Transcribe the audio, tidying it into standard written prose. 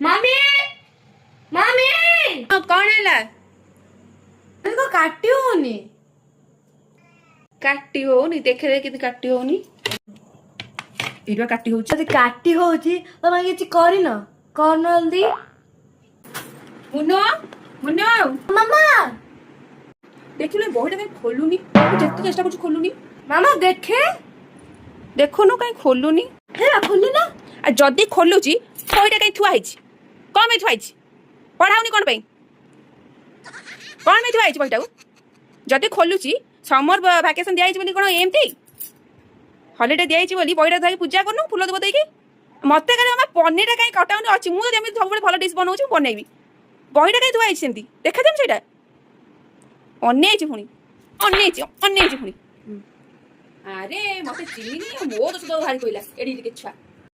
मामी मामी कौन है इनको काटी होनी काटी होनी देखे दे किती काटी होनी एटा काटी होची ଯଦି କାଟି ହଉଛି ତମେ କିଛି କରିନ କର୍ନ ଜଲ୍ଦି मुन्नो मुन्नो ମାମା देखिलो बहिटा काई खोलुनी जेते चेष्टा करछु खोलुनी ମାମା ଦେଖେ देखुनु काई खोलुनी ହେ ଖୋଲି ନା आ जदी खोलुची बहिटा काई थुआ हिची कोन में थुआ हिची पढाउनी कोन पई कोन में थुआ हिची बहिटा जदी खोलुची समर वैकेशन दिया हिची बोली कोन एमती हॉलिडे दिया हिची बोली बहिटा धरी पूजा करनु फूल देबो देकी मते करे हम पनीरटा काई कटाउनी अछि मु जेमी सब बड़े भलो डिश बनाउछु बनैबी बहिटा काई थुआ हिची सेमती देखा देम सेटा अन्यायची पुणी अन्यायची पुणी अरे मते चिनी मो दोष तो भारी कइला एडी के छुआ